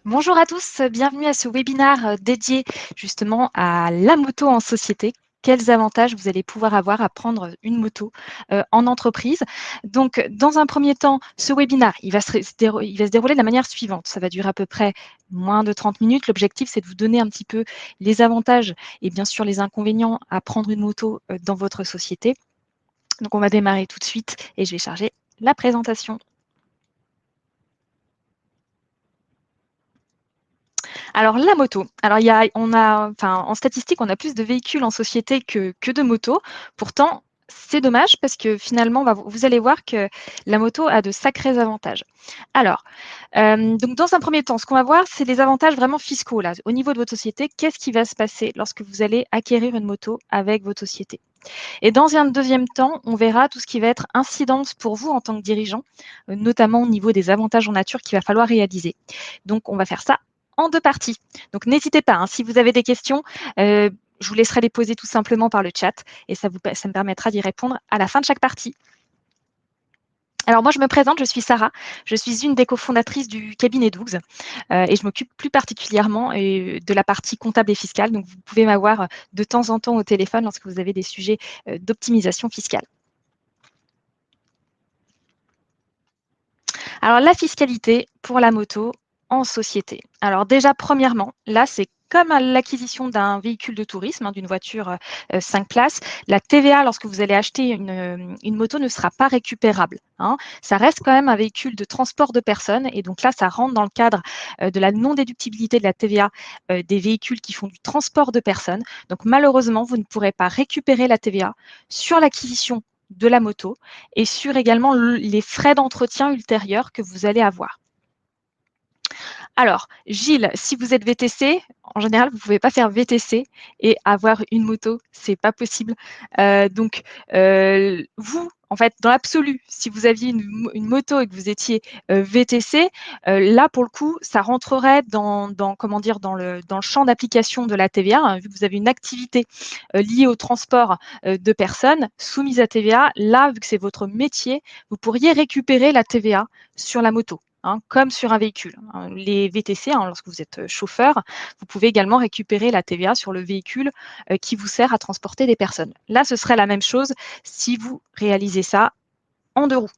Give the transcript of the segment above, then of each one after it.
Bonjour à tous, bienvenue à ce webinaire dédié justement à la moto en société. Quels avantages vous allez pouvoir avoir à prendre une moto en entreprise. Donc, dans un premier temps, ce webinaire, il va se dérouler de la manière suivante. Ça va durer à peu près moins de 30 minutes. L'objectif, c'est de vous donner un petit peu les avantages et bien sûr les inconvénients à prendre une moto dans votre société. Donc, on va démarrer tout de suite et je vais charger la présentation. Alors la moto, alors en statistique, on a plus de véhicules en société que de motos. Pourtant, c'est dommage parce que finalement, vous allez voir que la moto a de sacrés avantages. Alors, donc dans un premier temps, ce qu'on va voir, c'est les avantages vraiment fiscaux là. Au niveau de votre société, qu'est-ce qui va se passer lorsque vous allez acquérir une moto avec votre société? Et dans un deuxième temps, on verra tout ce qui va être incidence pour vous en tant que dirigeant, notamment au niveau des avantages en nature qu'il va falloir réaliser. Donc, on va faire ça en deux parties. Donc, n'hésitez pas, hein, si vous avez des questions, je vous laisserai les poser tout simplement par le chat et ça me permettra d'y répondre à la fin de chaque partie. Alors moi, je me présente, je suis Sarah, je suis une des cofondatrices du cabinet Dougs et je m'occupe plus particulièrement de la partie comptable et fiscale. Donc vous pouvez m'avoir de temps en temps au téléphone lorsque vous avez des sujets d'optimisation fiscale. Alors la fiscalité pour la moto en société. Alors déjà, premièrement, là, c'est comme à l'acquisition d'un véhicule de tourisme, hein, d'une voiture 5 places, la TVA, lorsque vous allez acheter une moto, ne sera pas récupérable, hein. Ça reste quand même un véhicule de transport de personnes. Et donc là, ça rentre dans le cadre de la non-déductibilité de la TVA des véhicules qui font du transport de personnes. Donc malheureusement, vous ne pourrez pas récupérer la TVA sur l'acquisition de la moto et sur également les frais d'entretien ultérieurs que vous allez avoir. Alors, Gilles, si vous êtes VTC, en général, vous ne pouvez pas faire VTC et avoir une moto, c'est pas possible. Donc, vous, en fait, dans l'absolu, si vous aviez une moto et que vous étiez VTC, là, pour le coup, ça rentrerait comment dire, dans le champ d'application de la TVA, hein, vu que vous avez une activité liée au transport de personnes soumise à TVA. Là, vu que c'est votre métier, vous pourriez récupérer la TVA sur la moto, hein, comme sur un véhicule. Les VTC, hein, lorsque vous êtes chauffeur, vous pouvez également récupérer la TVA sur le véhicule qui vous sert à transporter des personnes. Là, ce serait la même chose si vous réalisez ça en deux roues.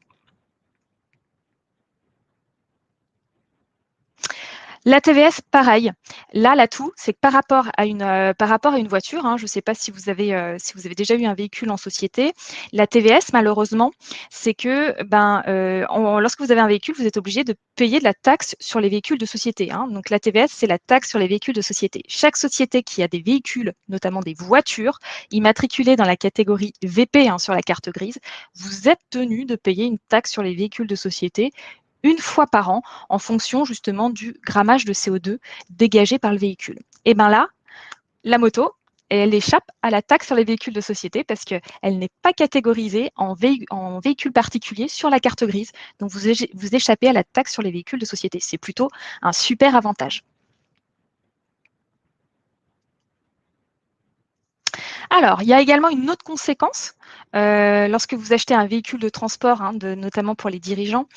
La TVS, pareil. Là, l'atout, c'est que par rapport à une voiture, hein, je ne sais pas si vous avez déjà eu un véhicule en société, la TVS, malheureusement, c'est que lorsque vous avez un véhicule, vous êtes obligé de payer de la taxe sur les véhicules de société, hein. Donc la TVS, c'est la taxe sur les véhicules de société. Chaque société qui a des véhicules, notamment des voitures, immatriculées dans la catégorie VP, hein, sur la carte grise, vous êtes tenu de payer une taxe sur les véhicules de société une fois par an en fonction justement du grammage de CO2 dégagé par le véhicule. Et bien là, la moto, elle échappe à la taxe sur les véhicules de société parce qu'elle n'est pas catégorisée en véhicule particulier sur la carte grise. Donc vous échappez à la taxe sur les véhicules de société. C'est plutôt un super avantage. Alors, il y a également une autre conséquence lorsque vous achetez un véhicule de transport, hein, notamment pour les dirigeants,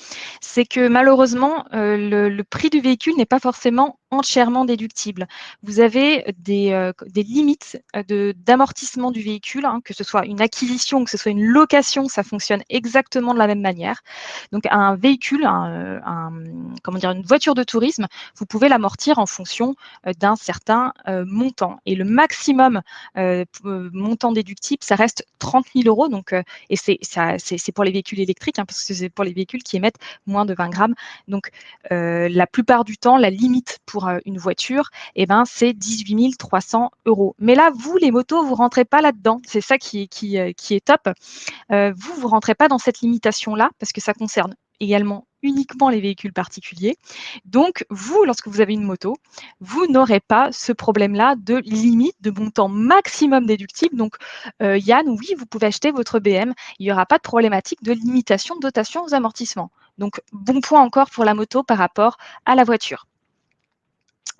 c'est que malheureusement, le prix du véhicule n'est pas forcément entièrement déductible. Vous avez des limites d'amortissement du véhicule, hein, que ce soit une acquisition, que ce soit une location, ça fonctionne exactement de la même manière. Donc un véhicule, comment dire, une voiture de tourisme, vous pouvez l'amortir en fonction d'un certain montant. Et le maximum montant déductible, ça reste 30 000 euros. Donc, et c'est pour les véhicules électriques, hein, parce que c'est pour les véhicules qui émettent moins de 20 grammes. Donc, la plupart du temps, la limite pour une voiture, eh ben, c'est 18 300 euros. Mais là, vous, les motos, vous ne rentrez pas là-dedans. C'est ça qui est top. Vous ne rentrez pas dans cette limitation-là parce que ça concerne également uniquement les véhicules particuliers. Donc, vous, lorsque vous avez une moto, vous n'aurez pas ce problème-là de limite de montant maximum déductible. Donc, Yann, oui, vous pouvez acheter votre BM. Il n'y aura pas de problématique de limitation de dotation aux amortissements. Donc, bon point encore pour la moto par rapport à la voiture.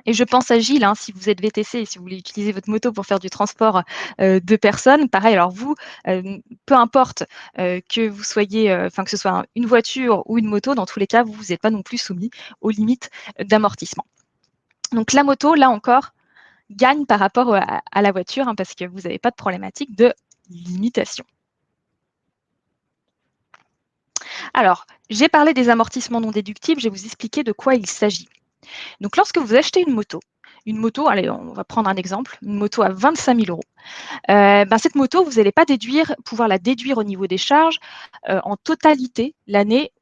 Et je pense à Gilles, hein, si vous êtes VTC et si vous voulez utiliser votre moto pour faire du transport de personnes, pareil, alors vous, peu importe que vous soyez, que ce soit une voiture ou une moto, dans tous les cas, vous n'êtes pas non plus soumis aux limites d'amortissement. Donc la moto, là encore, gagne par rapport à la voiture, hein, parce que vous n'avez pas de problématique de limitation. Alors, j'ai parlé des amortissements non déductibles, je vais vous expliquer de quoi il s'agit. Donc lorsque vous achetez une moto, allez, on va prendre un exemple, une moto à 25 000 euros. Cette moto, vous n'allez pas pouvoir la déduire au niveau des charges en totalité l'année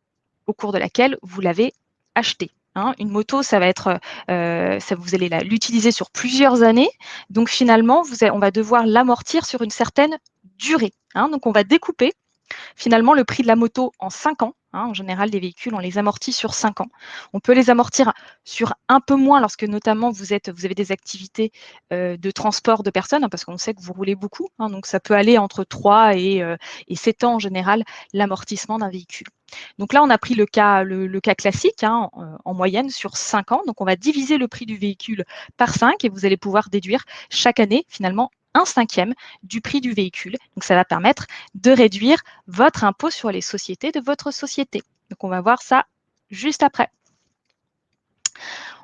au cours de laquelle vous l'avez achetée. Hein. Une moto, ça va être, vous allez l'utiliser sur plusieurs années. Donc finalement, on va devoir l'amortir sur une certaine durée. Hein. Donc on va découper finalement le prix de la moto en 5 ans. Hein, en général, les véhicules, on les amortit sur 5 ans. On peut les amortir sur un peu moins lorsque notamment vous avez des activités de transport de personnes, hein, parce qu'on sait que vous roulez beaucoup. Hein, donc ça peut aller entre 3 et 7 ans en général, l'amortissement d'un véhicule. Donc là, on a pris le cas classique, hein, en moyenne sur 5 ans. Donc on va diviser le prix du véhicule par 5 et vous allez pouvoir déduire chaque année finalement un cinquième du prix du véhicule. Donc ça va permettre de réduire votre impôt sur les sociétés de votre société. Donc on va voir ça juste après.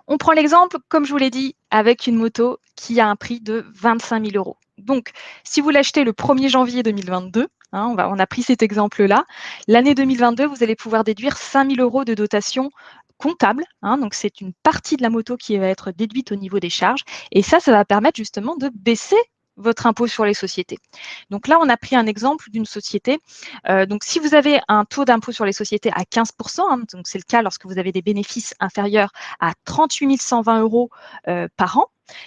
On prend l'exemple, comme je vous l'ai dit, avec une moto qui a un prix de 25 000 euros. Donc, si vous l'achetez le 1er janvier 2022, hein, on a pris cet exemple-là, l'année 2022, vous allez pouvoir déduire 5 000 euros de dotation comptable. Hein, donc, c'est une partie de la moto qui va être déduite au niveau des charges. Et ça va permettre justement de baisser votre impôt sur les sociétés. Donc là, on a pris un exemple d'une société. Donc, si vous avez un taux d'impôt sur les sociétés à 15%, hein, donc c'est le cas lorsque vous avez des bénéfices inférieurs à 38 120 euros par an,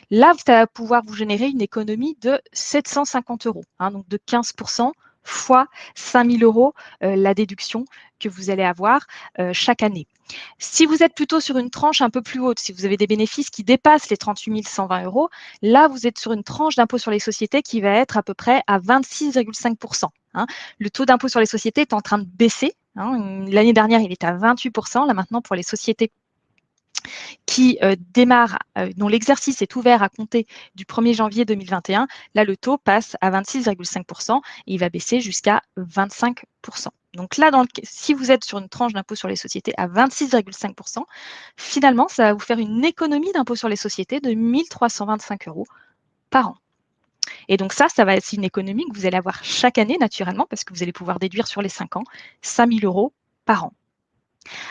là, ça va pouvoir vous générer une économie de 750 euros, hein, donc de 15% fois 5 000 euros la déduction que vous allez avoir chaque année. Si vous êtes plutôt sur une tranche un peu plus haute, si vous avez des bénéfices qui dépassent les 38 120 euros, là, vous êtes sur une tranche d'impôt sur les sociétés qui va être à peu près à 26,5%. Hein. Le taux d'impôt sur les sociétés est en train de baisser. Hein. L'année dernière, il était à 28%. Là, maintenant, pour les sociétés qui dont l'exercice est ouvert à compter du 1er janvier 2021, là, le taux passe à 26,5% et il va baisser jusqu'à 25%. Donc là, si vous êtes sur une tranche d'impôt sur les sociétés à 26,5%, finalement, ça va vous faire une économie d'impôt sur les sociétés de 1 325 euros par an. Et donc ça va être une économie que vous allez avoir chaque année naturellement parce que vous allez pouvoir déduire sur les 5 ans 5 000 euros par an.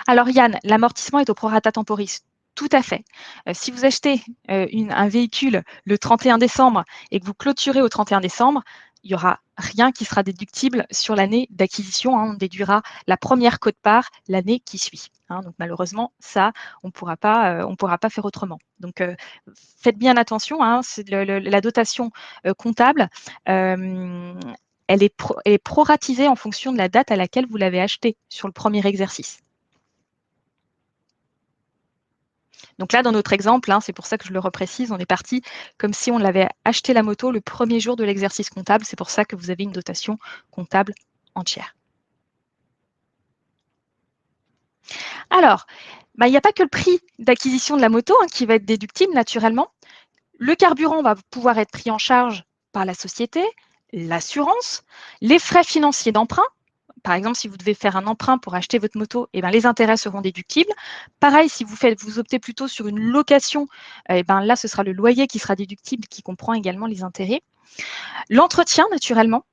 Alors Yann, l'amortissement est au prorata temporis. Tout à fait. Si vous achetez un véhicule le 31 décembre et que vous clôturez au 31 décembre, il n'y aura rien qui sera déductible sur l'année d'acquisition. Hein. On déduira la première quote-part l'année qui suit. Hein. Donc malheureusement, ça, on ne pourra pas faire autrement. Donc faites bien attention. Hein. La dotation comptable, elle est proratisée en fonction de la date à laquelle vous l'avez achetée sur le premier exercice. Donc là, dans notre exemple, hein, c'est pour ça que je le reprécise, on est parti comme si on l'avait acheté la moto le premier jour de l'exercice comptable. C'est pour ça que vous avez une dotation comptable entière. Alors, il n'y a pas que le prix d'acquisition de la moto qui va être déductible naturellement. Le carburant va pouvoir être pris en charge par la société, l'assurance, les frais financiers d'emprunt. Par exemple, si vous devez faire un emprunt pour acheter votre moto, les intérêts seront déductibles. Pareil, si vous optez plutôt sur une location, là, ce sera le loyer qui sera déductible, qui comprend également les intérêts. L'entretien, naturellement.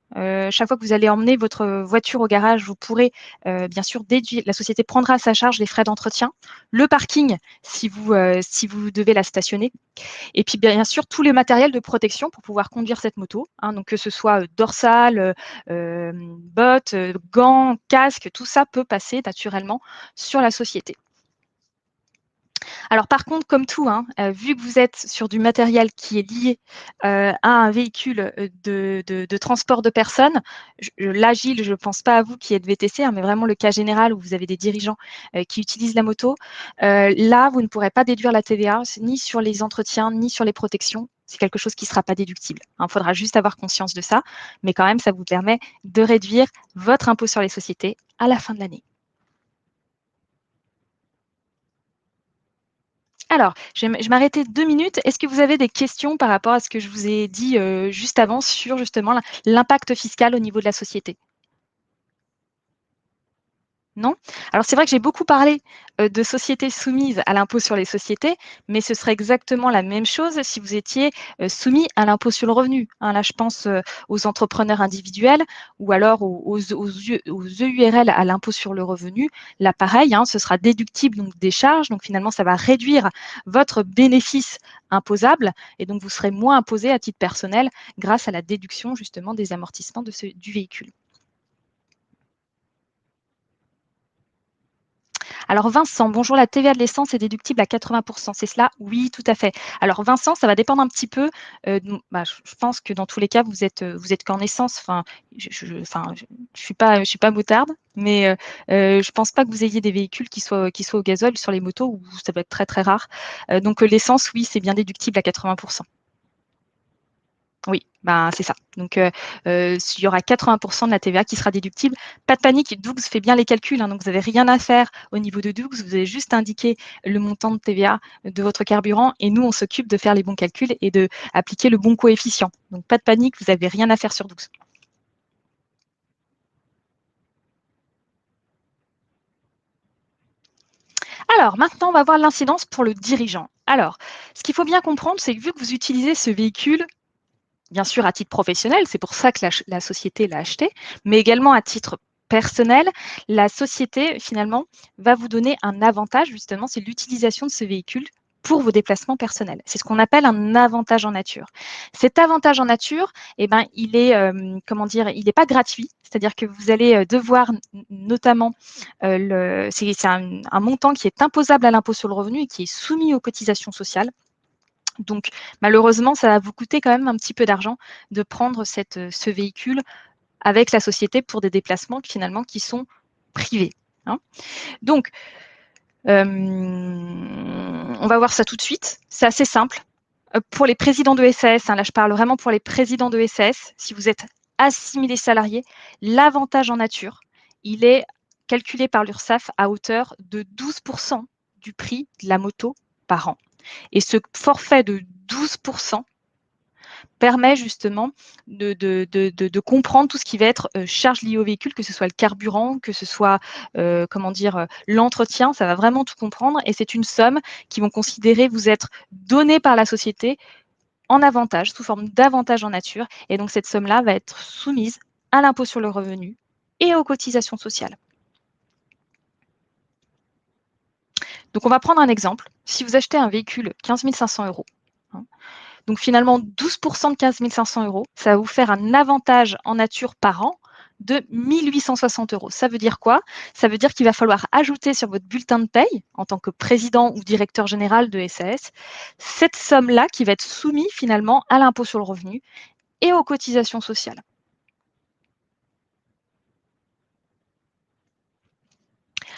Chaque fois que vous allez emmener votre voiture au garage, vous pourrez bien sûr déduire, la société prendra à sa charge les frais d'entretien. Le parking, si vous devez la stationner. Et puis, bien sûr, tous les matériels de protection pour pouvoir conduire cette moto. Hein, donc, que ce soit dorsale, bottes, gants, casque, tout ça peut passer naturellement sur la société. Alors, par contre, comme tout, vu que vous êtes sur du matériel qui est lié à un véhicule de transport de personnes, là, Gilles, je ne pense pas à vous qui êtes VTC, mais vraiment le cas général où vous avez des dirigeants qui utilisent la moto, là, vous ne pourrez pas déduire la TVA ni sur les entretiens, ni sur les protections. C'est quelque chose qui ne sera pas déductible. Il faudra juste avoir conscience de ça, mais quand même, ça vous permet de réduire votre impôt sur les sociétés à la fin de l'année. Alors, je vais m'arrêter 2 minutes. Est-ce que vous avez des questions par rapport à ce que je vous ai dit juste avant sur justement l'impact fiscal au niveau de la société? Non? Alors c'est vrai que j'ai beaucoup parlé, de sociétés soumises à l'impôt sur les sociétés, mais ce serait exactement la même chose si vous étiez, soumis à l'impôt sur le revenu, hein. Là, je pense, aux entrepreneurs individuels ou alors aux EURL à l'impôt sur le revenu. Là, pareil, hein, ce sera déductible donc des charges, donc finalement ça va réduire votre bénéfice imposable et donc vous serez moins imposé à titre personnel grâce à la déduction justement des amortissements du véhicule. Alors Vincent, bonjour, la TVA de l'essence est déductible à 80. C'est cela? Oui, tout à fait. Alors Vincent, ça va dépendre un petit peu, je pense que dans tous les cas, vous êtes qu'en essence. Enfin, je suis pas moutarde, mais je pense pas que vous ayez des véhicules qui soient au gazole. Sur les motos où ça va être très, très rare. Donc l'essence, oui, c'est bien déductible à 80. Oui, ben, c'est ça. Donc, il y aura 80 de la TVA qui sera déductible. Pas de panique, Doux fait bien les calculs, hein, donc vous n'avez rien à faire au niveau de Doux. Vous avez juste indiqué le montant de TVA de votre carburant et nous, on s'occupe de faire les bons calculs et d'appliquer le bon coefficient. Donc, pas de panique, vous n'avez rien à faire sur Doux. Alors, maintenant, on va voir l'incidence pour le dirigeant. Alors, ce qu'il faut bien comprendre, c'est que vu que vous utilisez ce véhicule bien sûr à titre professionnel, c'est pour ça que la société l'a acheté, mais également à titre personnel, la société finalement va vous donner un avantage justement, c'est l'utilisation de ce véhicule pour vos déplacements personnels. C'est ce qu'on appelle un avantage en nature. Cet avantage en nature, eh ben, il est, comment dire, il n'est pas gratuit, c'est-à-dire que vous allez devoir notamment, c'est un montant qui est imposable à l'impôt sur le revenu et qui est soumis aux cotisations sociales. Donc malheureusement, ça va vous coûter quand même un petit peu d'argent de prendre ce véhicule avec la société pour des déplacements finalement qui sont privés, hein. Donc, on va voir ça tout de suite. C'est assez simple. Pour les présidents de SAS, hein, là je parle vraiment pour les présidents de SAS, si vous êtes assimilé salarié, l'avantage en nature, il est calculé par l'URSSAF à hauteur de 12 du prix de la moto par an. Et ce forfait de 12 permet justement de comprendre tout ce qui va être charge liée au véhicule, que ce soit le carburant, que ce soit comment dire l'entretien, ça va vraiment tout comprendre et c'est une somme qui vont considérer vous être donnée par la société en avantage, sous forme d'avantage en nature et donc cette somme-là va être soumise à l'impôt sur le revenu et aux cotisations sociales. Donc on va prendre un exemple. Si vous achetez un véhicule 15 500 €, hein, donc finalement 12 de 15 500 €, ça va vous faire un avantage en nature par an de 1 860 €. Ça veut dire quoi? Ça veut dire qu'il va falloir ajouter sur votre bulletin de paye, en tant que président ou directeur général de SAS, cette somme-là qui va être soumise finalement à l'impôt sur le revenu et aux cotisations sociales.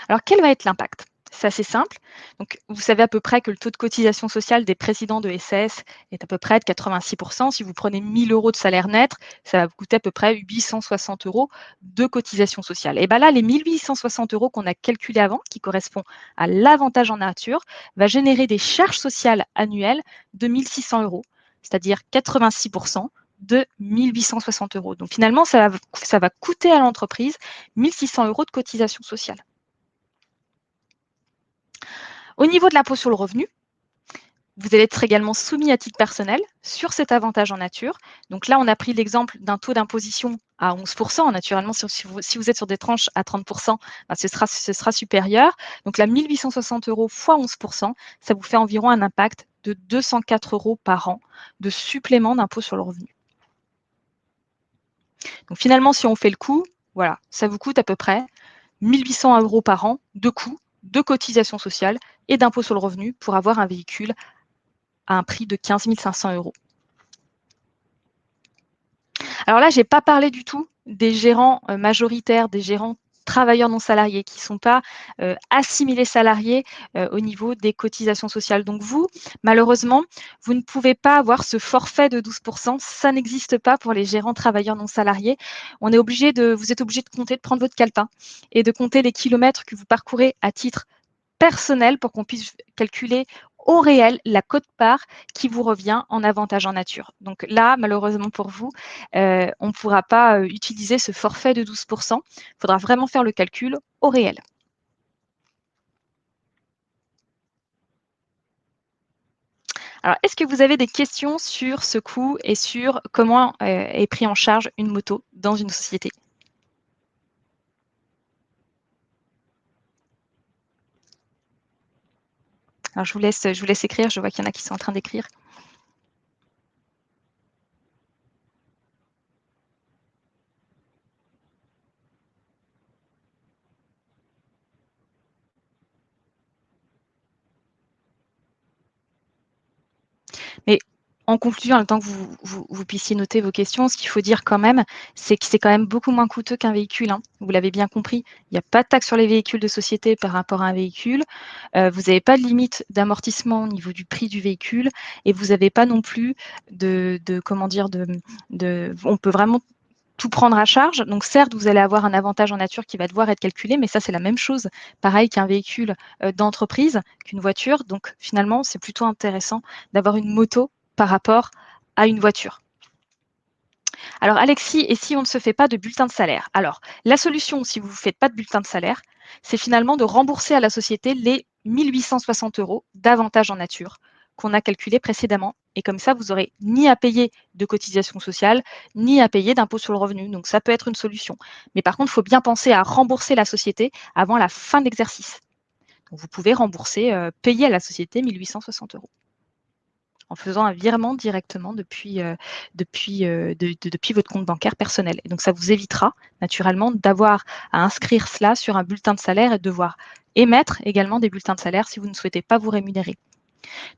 Alors, quel va être l'impact? C'est assez simple. Donc, vous savez à peu près que le taux de cotisation sociale des présidents de SAS est à peu près de 86. Si vous prenez 1 000 € de salaire net, ça va vous coûter à peu près 860 € de cotisation sociale. Et bien là, les 1 860 € qu'on a calculés avant, qui correspond à l'avantage en nature, va générer des charges sociales annuelles de 1 600 €, c'est-à-dire 86 de 1 860 €. Donc finalement, ça va coûter à l'entreprise 1 600 € de cotisation sociale. Au niveau de l'impôt sur le revenu, vous allez être également soumis à titre personnel sur cet avantage en nature. Donc là, on a pris l'exemple d'un taux d'imposition à 11. Naturellement, si vous êtes sur des tranches à 30, bah, ce sera supérieur. Donc là, 1 860 € fois 11 ça vous fait environ un impact de 204 € par an de supplément d'impôt sur le revenu. Donc finalement, si on fait le coût, voilà, ça vous coûte à peu près 1 800 € par an de coûts, de cotisations sociales et d'impôt sur le revenu pour avoir un véhicule à un prix de 15 500 €. Alors là, je n'ai pas parlé du tout des gérants majoritaires, des gérants travailleurs non salariés qui ne sont pas assimilés salariés au niveau des cotisations sociales. Donc vous, malheureusement, vous ne pouvez pas avoir ce forfait de 12 ça n'existe pas pour les gérants travailleurs non salariés. Vous êtes obligé de compter, de prendre votre calepin et de compter les kilomètres que vous parcourez à titre personnel pour qu'on puisse calculer au réel la quote-part qui vous revient en avantage en nature. Donc là, malheureusement pour vous, on ne pourra pas utiliser ce forfait de 12%. Il faudra vraiment faire le calcul au réel. Alors, est-ce que vous avez des questions sur ce coût et sur comment est pris en charge une moto dans une société? Alors, je vous laisse écrire. Je vois qu'il y en a qui sont en train d'écrire. Mais en conclusion, le temps que vous puissiez noter vos questions, ce qu'il faut dire quand même, c'est que c'est quand même beaucoup moins coûteux qu'un véhicule, hein. Vous l'avez bien compris, il n'y a pas de taxe sur les véhicules de société par rapport à un véhicule. Vous n'avez pas de limite d'amortissement au niveau du prix du véhicule et vous n'avez pas non plus de comment dire, on peut vraiment tout prendre à charge. Donc certes, vous allez avoir un avantage en nature qui va devoir être calculé, mais ça, c'est la même chose, pareil qu'un véhicule d'entreprise, qu'une voiture. Donc finalement, c'est plutôt intéressant d'avoir une moto par rapport à une voiture. Alors Alexis, et si on ne se fait pas de bulletin de salaire? Alors, la solution, si vous ne faites pas de bulletin de salaire, c'est finalement de rembourser à la société les 1860 € d'avantages en nature qu'on a calculés précédemment. Et comme ça, vous n'aurez ni à payer de cotisations sociales, ni à payer d'impôt sur le revenu. Donc ça peut être une solution. Mais par contre, il faut bien penser à rembourser la société avant la fin de l'exercice. Donc vous pouvez rembourser, payer à la société 1860 € en faisant un virement directement depuis votre compte bancaire personnel. Et donc, ça vous évitera naturellement d'avoir à inscrire cela sur un bulletin de salaire et de devoir émettre également des bulletins de salaire si vous ne souhaitez pas vous rémunérer.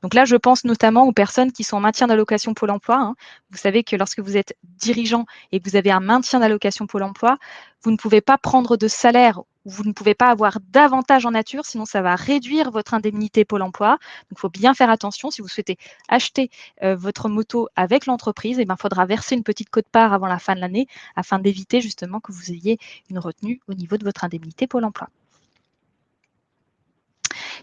Donc là, je pense notamment aux personnes qui sont en maintien d'allocation Pôle emploi, hein. Vous savez que lorsque vous êtes dirigeant et que vous avez un maintien d'allocation Pôle emploi, vous ne pouvez pas prendre de salaire ou vous ne pouvez pas avoir d'avantages en nature, sinon ça va réduire votre indemnité Pôle emploi. Donc il faut bien faire attention. Si vous souhaitez acheter votre moto avec l'entreprise, il faudra verser une petite quote-part avant la fin de l'année afin d'éviter justement que vous ayez une retenue au niveau de votre indemnité Pôle emploi.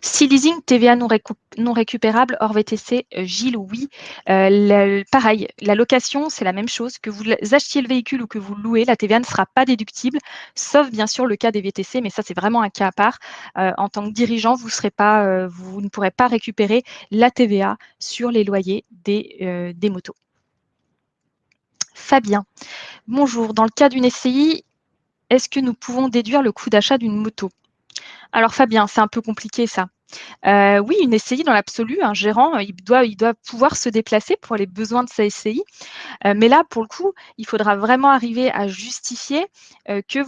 Si leasing, TVA non récupérable hors VTC, Gilles, oui. Pareil, la location, c'est la même chose. Que vous achetiez le véhicule ou que vous le louez, la TVA ne sera pas déductible, sauf bien sûr le cas des VTC, mais ça, c'est vraiment un cas à part. En tant que dirigeant, vous ne pourrez pas récupérer la TVA sur les loyers des motos. Fabien, bonjour. Dans le cas d'une SCI, est-ce que nous pouvons déduire le coût d'achat d'une moto? Alors Fabien, c'est un peu compliqué ça. Oui, une SCI dans l'absolu, un gérant, il doit pouvoir se déplacer pour les besoins de sa SCI. Mais là, pour le coup, il faudra vraiment arriver à justifier, que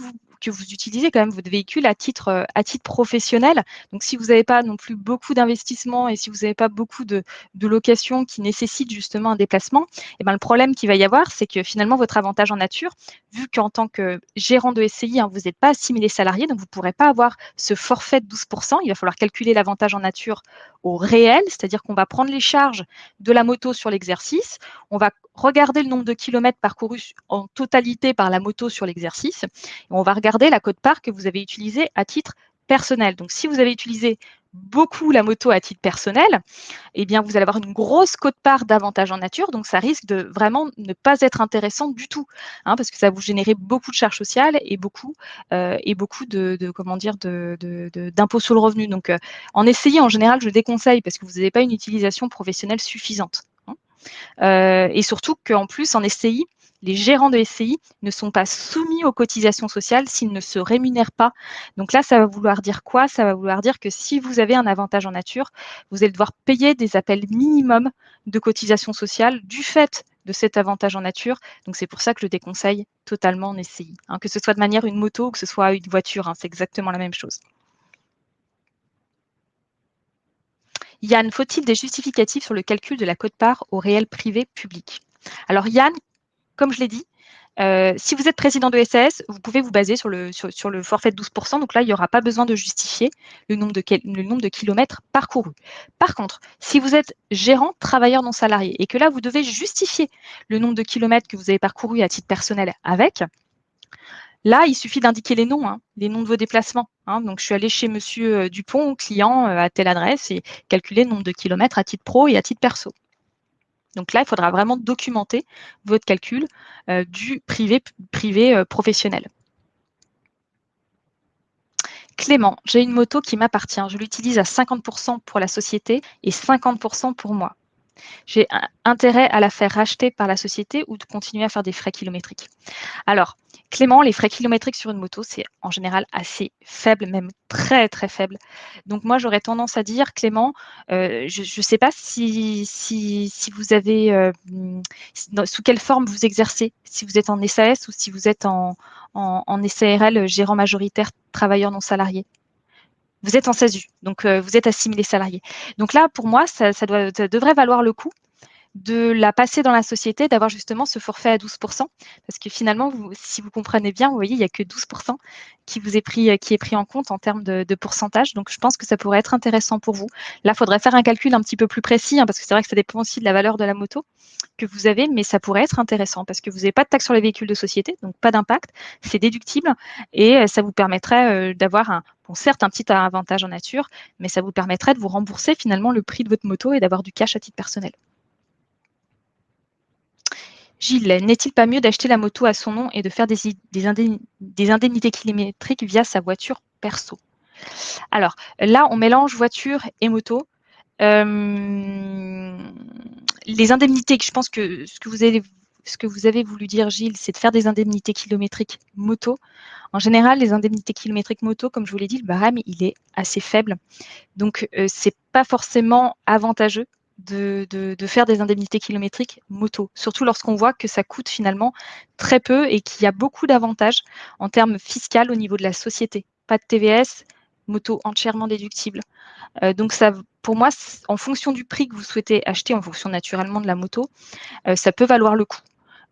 vous utilisez quand même votre véhicule à titre professionnel. Donc si vous n'avez pas non plus beaucoup d'investissements et si vous n'avez pas beaucoup de locations qui nécessitent justement un déplacement, le problème qu'il va y avoir, c'est que finalement votre avantage en nature, vu qu'en tant que gérant de SCI, vous n'êtes pas assimilé salarié, donc vous ne pourrez pas avoir ce forfait de 12%. Il va falloir calculer l'avantage en nature au réel, c'est-à-dire qu'on va prendre les charges de la moto sur l'exercice, on va regarder le nombre de kilomètres parcourus en totalité par la moto sur l'exercice. Et on va regarder la quote-part que vous avez utilisée à titre personnel. Donc, si vous avez utilisé beaucoup la moto à titre personnel, vous allez avoir une grosse quote-part d'avantages en nature. Donc, ça risque de vraiment ne pas être intéressant du tout, parce que ça va vous générer beaucoup de charges sociales et beaucoup d'impôts sur le revenu. Donc, en essayant, en général, je déconseille parce que vous n'avez pas une utilisation professionnelle suffisante. Et surtout qu'en plus, en SCI, les gérants de SCI ne sont pas soumis aux cotisations sociales s'ils ne se rémunèrent pas. Donc là, ça va vouloir dire quoi? Ça va vouloir dire que si vous avez un avantage en nature, vous allez devoir payer des appels minimums de cotisations sociales du fait de cet avantage en nature. Donc c'est pour ça que je déconseille totalement en SCI, que ce soit de manière une moto ou que ce soit une voiture, c'est exactement la même chose. Yann, faut-il des justificatifs sur le calcul de la quote-part au réel privé public? Alors Yann, comme je l'ai dit, si vous êtes président de SAS, vous pouvez vous baser sur le forfait de 12%. Donc là, il n'y aura pas besoin de justifier le nombre de kilomètres parcourus. Par contre, si vous êtes gérant, travailleur non salarié et que là, vous devez justifier le nombre de kilomètres que vous avez parcourus à titre personnel avec, Là, il suffit d'indiquer les noms de vos déplacements, hein. Donc, je suis allée chez monsieur Dupont, client à telle adresse et calculer le nombre de kilomètres à titre pro et à titre perso. Donc là, il faudra vraiment documenter votre calcul du privé professionnel. Clément, j'ai une moto qui m'appartient. Je l'utilise à 50% pour la société et 50% pour moi. J'ai intérêt à la faire racheter par la société ou de continuer à faire des frais kilométriques. Alors, Clément, les frais kilométriques sur une moto, c'est en général assez faible, même très très faible. Donc moi, j'aurais tendance à dire, Clément, je ne sais pas si vous avez, sous quelle forme vous exercez, si vous êtes en SAS ou si vous êtes en SARL, gérant majoritaire, travailleur non salarié. Vous êtes en SASU, donc vous êtes assimilé salarié. Donc là, pour moi, ça devrait valoir le coup de la passer dans la société, d'avoir justement ce forfait à 12%. Parce que finalement, si vous comprenez bien, vous voyez, il n'y a que 12% qui est pris en compte en termes de pourcentage. Donc, je pense que ça pourrait être intéressant pour vous. Là, il faudrait faire un calcul un petit peu plus précis, hein, parce que c'est vrai que ça dépend aussi de la valeur de la moto que vous avez, mais ça pourrait être intéressant parce que vous n'avez pas de taxe sur les véhicules de société, donc pas d'impact, c'est déductible et ça vous permettrait d'avoir bon, certes un petit avantage en nature, mais ça vous permettrait de vous rembourser finalement le prix de votre moto et d'avoir du cash à titre personnel. Gilles, n'est-il pas mieux d'acheter la moto à son nom et de faire des indemnités kilométriques via sa voiture perso? Alors là, on mélange voiture et moto. Les indemnités, je pense que ce que vous avez voulu dire, Gilles, c'est de faire des indemnités kilométriques moto. En général, les indemnités kilométriques moto, comme je vous l'ai dit, le barème, il est assez faible. Donc, c'est pas forcément avantageux de faire des indemnités kilométriques moto, surtout lorsqu'on voit que ça coûte finalement très peu et qu'il y a beaucoup d'avantages en termes fiscal au niveau de la société. Pas de TVS, moto entièrement déductible. Donc ça, pour moi, en fonction du prix que vous souhaitez acheter, en fonction naturellement de la moto, ça peut valoir le coup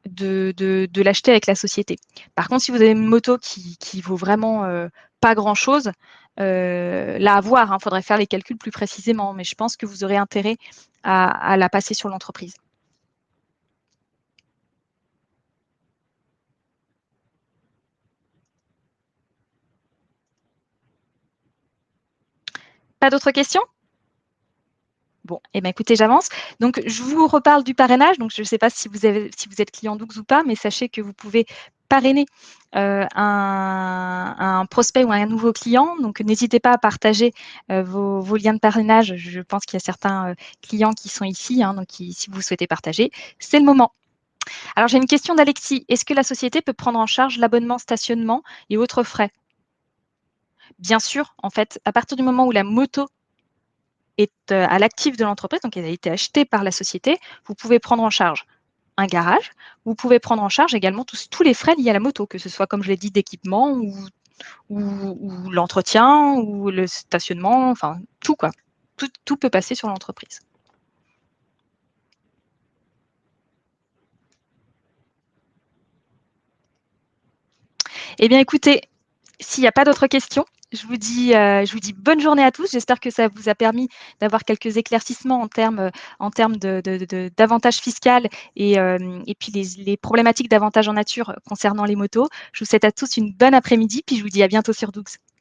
de l'acheter avec la société. Par contre, si vous avez une moto qui vaut vraiment pas grand-chose, là à voir, il faudrait faire les calculs plus précisément, mais je pense que vous aurez intérêt à la passer sur l'entreprise. Pas d'autres questions? Bon, eh ben, écoutez, j'avance. Donc, je vous reparle du parrainage. Donc, je ne sais pas si vous êtes client Doux ou pas, mais sachez que vous pouvez parrainer un prospect ou un nouveau client. Donc, n'hésitez pas à partager vos liens de parrainage. Je pense qu'il y a certains clients qui sont ici, hein, donc si vous souhaitez partager, c'est le moment. Alors, j'ai une question d'Alexis. Est-ce que la société peut prendre en charge l'abonnement stationnement et autres frais? Bien sûr, en fait, à partir du moment où la moto est à l'actif de l'entreprise, donc elle a été achetée par la société, vous pouvez prendre en charge un garage, vous pouvez prendre en charge également tous les frais liés à la moto, que ce soit, comme je l'ai dit, d'équipement ou l'entretien ou le stationnement, enfin tout quoi. Tout peut passer sur l'entreprise. Eh bien écoutez, s'il n'y a pas d'autres questions, je vous dis bonne journée à tous. J'espère que ça vous a permis d'avoir quelques éclaircissements en termes d'avantages fiscaux et puis les problématiques d'avantages en nature concernant les motos. Je vous souhaite à tous une bonne après-midi, puis je vous dis à bientôt sur Doux.